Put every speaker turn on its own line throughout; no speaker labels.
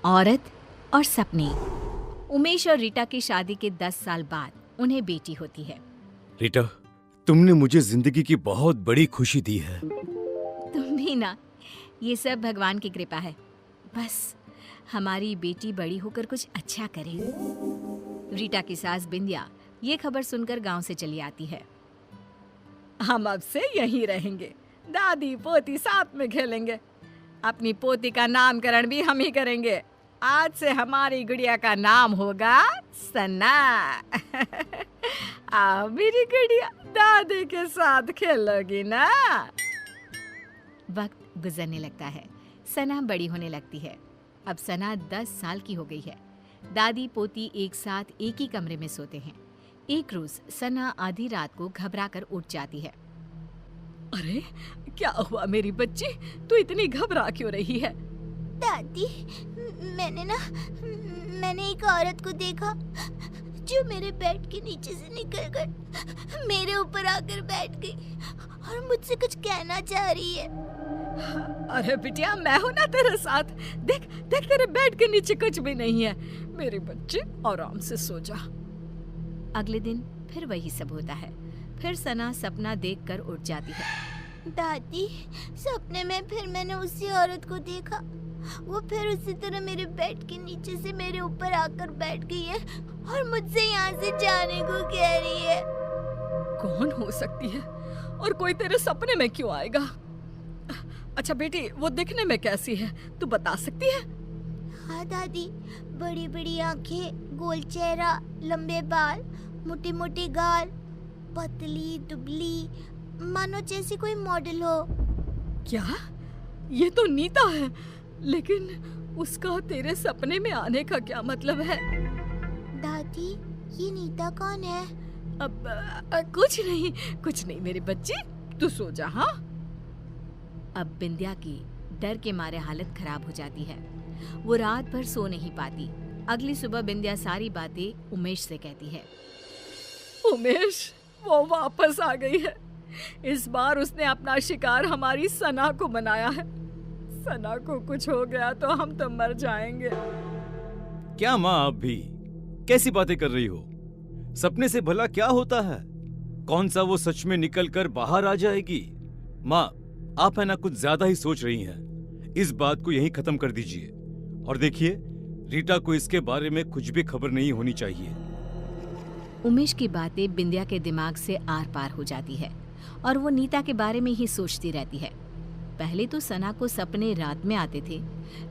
औरत और सपने। उमेश और रीटा की शादी के 10 साल बाद उन्हें बेटी होती है।
रीटा, तुमने मुझे जिंदगी की बहुत बड़ी खुशी दी है।
तुम भी ना, ये सब भगवान की कृपा है। बस हमारी बेटी बड़ी होकर कुछ अच्छा करे। रीटा की सास बिंदिया ये खबर सुनकर गांव से चली आती है। हम अब से यहीं रहेंगे, दादी पोती साथ में खेलेंगे। अपनी पोती का नामकरण भी हम ही करेंगे। आज से हमारी गुड़िया का नाम होगा सना। आओ मेरी गुड़िया, दादी के साथ खेलोगी ना। वक्त गुजरने लगता है, सना बड़ी होने लगती है। अब सना 10 साल की हो गई है। दादी पोती एक साथ एक ही कमरे में सोते हैं। एक रोज सना आधी रात को घबराकर उठ जाती है। अरे क्या हुआ मेरी बच्ची, तू इतनी घबरा क्यों रही है?
दादी, मैंने एक औरत को देखा जो मेरे बेड के नीचे से निकलकर मेरे ऊपर आकर बैठ गई और मुझसे कुछ कहना चाह रही है।
अरे बिटिया, मैं हूं ना तेरे साथ। देख देख, तेरे बेड के नीचे कुछ भी नहीं है। मेरी बच्ची आराम से सो जा। अगले दिन फिर वही सब होता है। फिर सना सपना देखकर उठ जाती है।
दादी, सपने में फिर मैंने उसी औरत को देखा। वो फिर उसी तरह मेरे बेड के नीचे से मेरे ऊपर आकर बैठ गई है और मुझसे यहाँ से जाने को कह रही है।
कौन हो सकती है और कोई तेरे सपने में क्यों आएगा? अच्छा बेटी, वो दिखने में कैसी है, तू बता सकती है?
हाँ दादी, बड़ी बड़ी आंखें, गोल चेहरा, लंबे बाल, मोटे मोटे गाल, पतली दुबली, मानो जैसे कोई मॉडल हो।
क्या? ये तो नीता है, लेकिन उसका तेरे सपने में आने का क्या मतलब है?
दादी, ये नीता कौन है?
अब कुछ नहीं मेरी बच्ची, तू सो जा। हाँ। अब बिंदिया की डर के मारे हालत खराब हो जाती है। वो रात भर सो नहीं पाती। अगली सुबह बिंदिया सारी बातें उमेश से कहती है। उमेश, वो वापस आ गई है। इस बार उसने अपना शिकार हमारी सना को बनाया है। सना को कुछ हो गया तो हम तो मर जाएंगे।
क्या माँ, आप भी कैसी बातें कर रही हो? सपने से भला क्या होता है? कौन सा वो सच में निकल कर बाहर आ जाएगी? माँ, आप है ना कुछ ज्यादा ही सोच रही हैं। इस बात को यहीं खत्म कर दीजिए और देखिए, रीटा को इसके बारे में कुछ भी खबर नहीं होनी चाहिए।
उमेश की बातें बिंदिया के दिमाग से आर पार हो जाती है और वो नीता के बारे में ही सोचती रहती है। पहले तो सना को सपने रात में आते थे,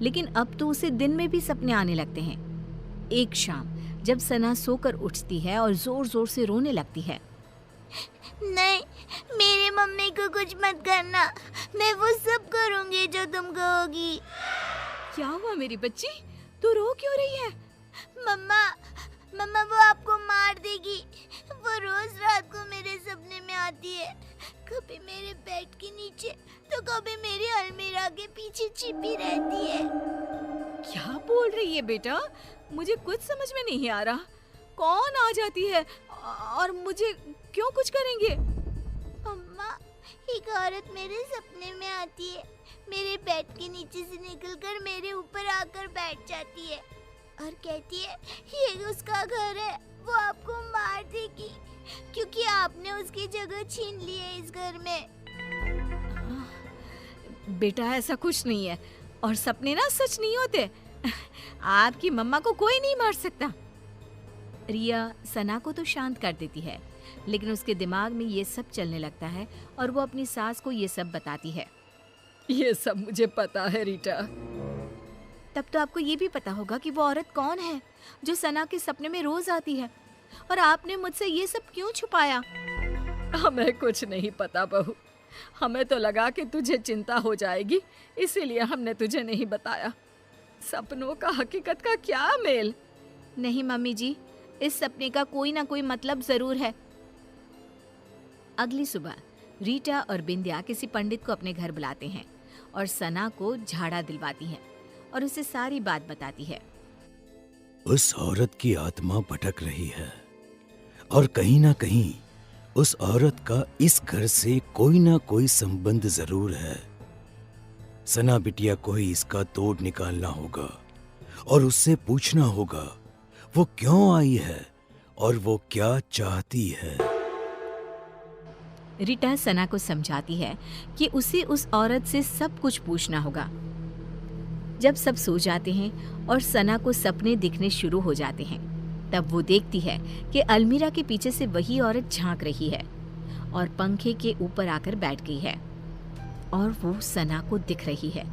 लेकिन अब तो उसे दिन में भी सपने आने लगते हैं। एक शाम जब सना सोकर उठती है और जोर जोर से रोने लगती है।
नहीं, मेरी मम्मी को कुछ मत करना, मैं वो सब करूंगी जो तुम कहोगी।
क्या हुआ मेरी बच्ची, तू रो क्यों रही है?
मम्मा वो आपको मार देगी। वो रोज रात को मेरे सपने में आती है, कभी मेरे बेड के नीचे तो कभी मेरी अलमीरा के पीछे छिपी रहती है।
क्या बोल रही है बेटा? मुझे कुछ समझ में नहीं आ रहा। कौन आ जाती है और मुझे क्यों कुछ करेंगे?
अम्मा, एक औरत मेरे सपने में आती है, मेरे बेड के नीचे से निकलकर मेरे ऊपर आकर बैठ जाती है और कहती है ये उसका घर है, वो आपको मार देगी क्योंकि आपने उसकी जगह छीन ली है इस घर में।
बेटा, ऐसा कुछ नहीं है और सपने ना सच नहीं होते। आपकी मम्मा को कोई नहीं मार सकता। रिया सना को तो शांत कर देती है, लेकिन उसके दिमाग में ये सब चलने लगता है और वो अपनी सास को ये सब बताती है। ये सब मुझे पता है रीटा। तब तो आपको ये भी पता होगा कि वो औरत कौन है जो सना के सपने में रोज आती है, और आपने मुझसे ये सब क्यों छुपाया? हमें कुछ नहीं पता बहू, हमें तो लगा कि तुझे चिंता हो जाएगी, इसीलिए हमने तुझे नहीं बताया। सपनों का हकीकत का क्या मेल? नहीं मम्मी जी, इस सपने का कोई ना कोई मतलब जरूर है। अगली सुबह रीटा और बिंदिया किसी पंडित को अपने घर बुलाते हैं और सना को झाड़ा दिलवाती हैं और उसे सारी बात बताती है।
उस औरत की आत्मा भटक रही है और कहीं ना कहीं उस औरत का इस घर से कोई ना कोई संबंध जरूर है। सना बिटिया को ही इसका तोड़ निकालना होगा और उससे पूछना होगा वो क्यों आई है और वो क्या चाहती है।
रीटा सना को समझाती है कि उसे उस औरत से सब कुछ पूछना होगा। जब सब सो जाते हैं और सना को सपने दिखने शुरू हो जाते हैं, तब वो देखती है कि अलमीरा के पीछे से वही औरत झांक रही है और पंखे के ऊपर आकर बैठ गई है और वो सना को दिख रही है।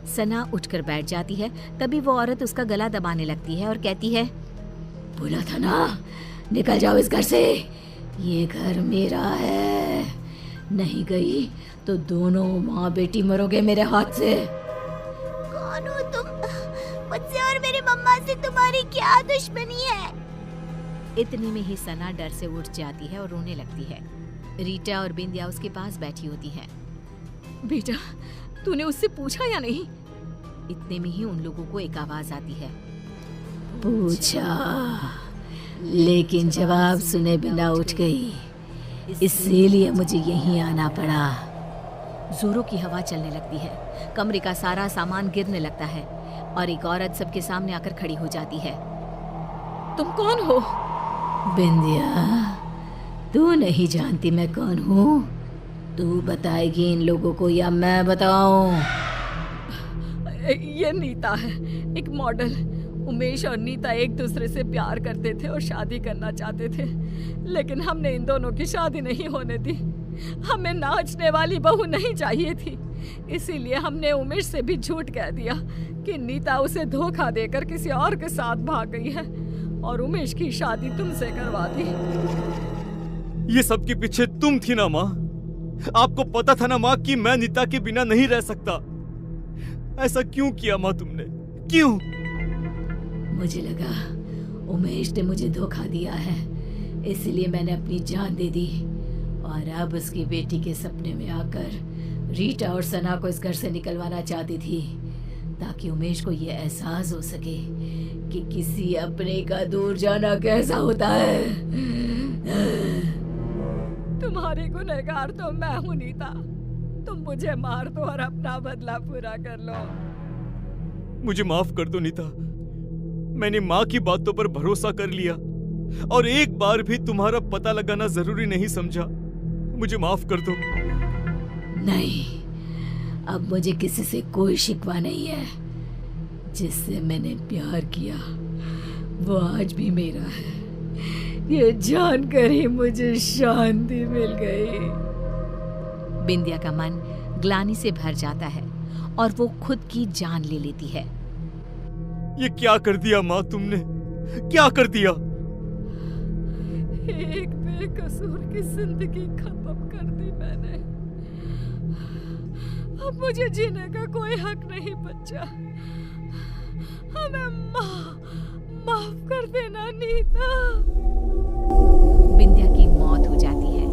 सना उठकर बैठ जाती है। तभी वो औरत उसका गला दबाने लगती है और कहती है, बोला था ना, निकल जाओ इस घर से, ये घर मेरा है, नहीं गई तो दोनों माँ बेटी मरोगे मेरे हाथ से।
कौन हो तुम? मुझसे और मेरी मम्मा से तुम्हारी क्या दुश्मनी है?
इतने में ही सना डर से उठ जाती है और रोने लगती है। रीटा और बिंदिया उसके पास बैठी होती हैं। बेटा, तूने उससे पूछा या नहीं? इतने में ही उन लोगों को एक आवाज आती है, पूछा, लेकिन जवाब सुने बिना उठ गई, इसीलिए मुझे यहीं आना पड़ा। जोरों की हवा चलने लगती है, कमरे का सारा सामान गिरने लगता है और एक औरत सबके सामने आकर खड़ी हो जाती है। तुम कौन हो? बिंदिया, तू नहीं जानती मैं कौन हूँ? तू बताएगी इन लोगों को या मैं बताऊं? ये नीता है, एक मॉडल। उमेश और नीता एक दूसरे से प्यार करते थे और शादी करना चाहते थे, लेकिन हमने इन दोनों की शादी नहीं होने दी। हमें नाचने वाली बहू नहीं चाहिए थी, इसीलिए हमने उमेश से भी झूठ कह दिया कि नीता उसे धोखा देकर किसी और के साथ भाग गई है और उमेश की शादी तुमसे करवा दी।
ये सब के पीछे तुम थी ना माँ? आपको पता था ना माँ कि मैं नीता के बिना नहीं रह सकता। ऐसा क्यों किया माँ तुमने? क्यों? मुझे लगा उमेश ने मुझे धोखा दिया है, इसलिए मैंने अपनी जान दे दी और अब उसकी बेटी के सपने में आकर रीटा और सना को इस घर से निकलवाना चाहती थी, ताकि उमेश को ये एहसास हो सके कि किसी अपने का दूर जाना कैसा होता है। तुम्हारी गुनहगार तो मैं हूँ नीता, तुम मुझे मार दो और अपना बदला पूरा कर लो। मुझे माफ कर दो नीता, मैंने माँ की बातों पर भरोसा कर लिया और एक बार भी तुम्हारा पता लगाना जरूरी नहीं समझा। मुझे माफ कर दो। नहीं, अब मुझे किसी से कोई शिकवा नहीं है। जिससे मैंने प्यार किया वो आज भी मेरा है। ये जानकर ही मुझे शांति मिल गई। बिंदिया का मन ग्लानि से भर जाता है और वो खुद की जान ले लेती है। ये क्या कर दिया माँ तुमने? क्या कर दिया? एक बेकसूर की जिंदगी खत्म कर दी मैंने। अब मुझे जीने का कोई हक नहीं बचा। हमें माफ कर देना नीता। बिंदिया की मौत हो जाती है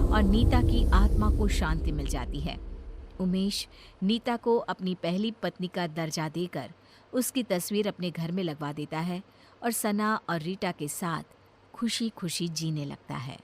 और नीता की आत्मा को शांति मिल जाती है। उमेश नीता को अपनी पहली पत्नी का दर्जा देकर उसकी तस्वीर अपने घर में लगवा देता है और सना और रीटा के साथ खुशी खुशी जीने लगता है।